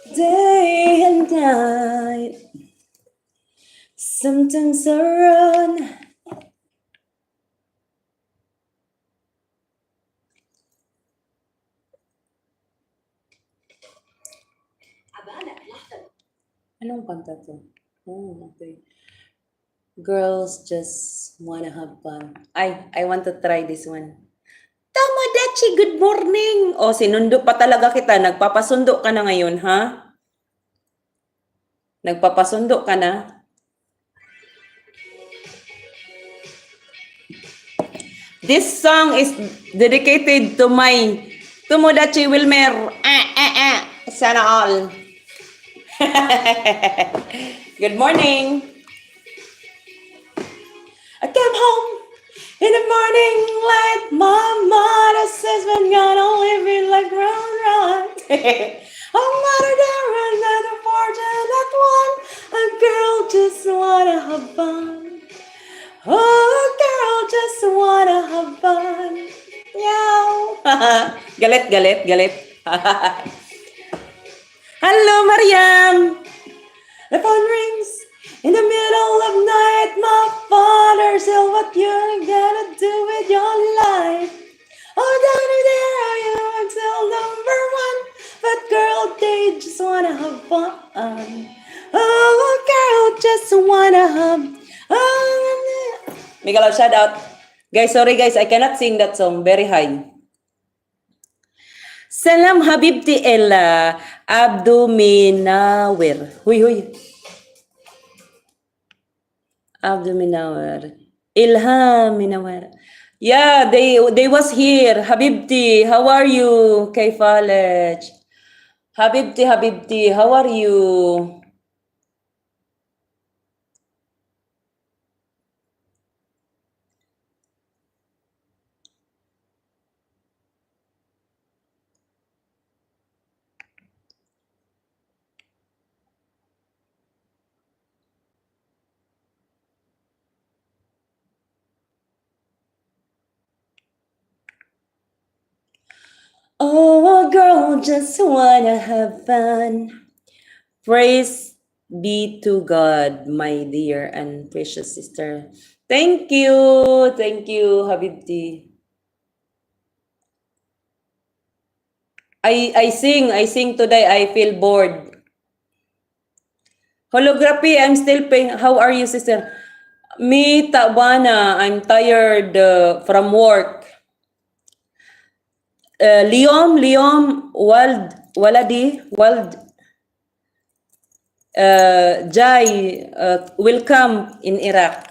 Day and night, sometimes I run. Anong kanta to? Oh, okay. Girls just wanna have fun. I want to try this one. Tamadachi, good morning! O, sinundo pa talaga kita. Nagpapasundo ka na ngayon, ha? Nagpapasundo ka na? This song is dedicated to my Tomodachi Wilmer. Sana all. Good morning. I came home in the morning light. My mother says we're gonna live it like run. I'm not a daring, not a fortunate one. A girl just wanna have fun. Oh, a girl just wanna have fun. Meow. Galit. Hello, Mariam. The phone rings in the middle of night. My father said, what you're gonna do with your life? Oh, Danny, there I am until number one. But girl, they just wanna have fun. Oh, a girl just wanna have fun. Miguel, shout out. Guys, sorry guys, I cannot sing that song. Very high. Salam Habibti Ella Abdu Minawir. Huy. Abdu Minawir. Ilham Minawir. Yeah, they was here. Habibti, how are you? Kaifalej. Habibti, how are you? Oh, girl, just wanna have fun. Praise be to God, my dear and precious sister. Thank you, Habibti. I sing today. I feel bored. Holography, I'm still paying. How are you, sister? Me, Tabana, I'm tired from work. Liam, Wald, Jai, will come in Iraq.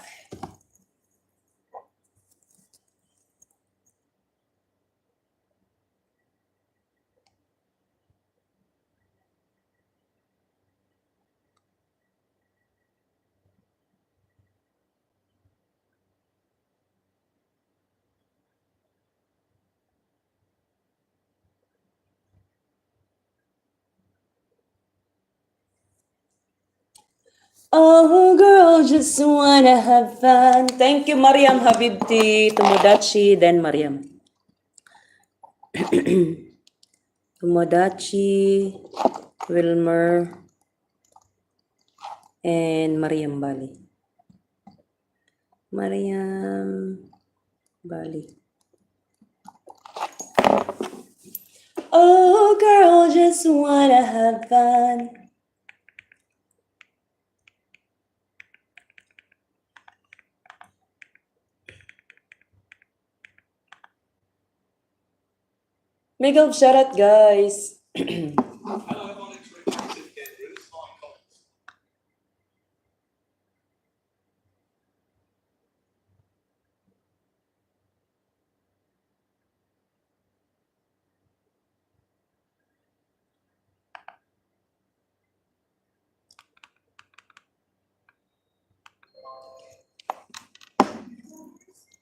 Oh, girl, just wanna have fun. Thank you, Mariam Habibti, Tomodachi, then Mariam. Tomodachi, Wilmer, and Mariam Bali. Mariam Bali. Oh, girl, just wanna have fun. Miguel, shout out, guys.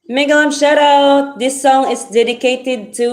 Miguel, shout out. This song is dedicated to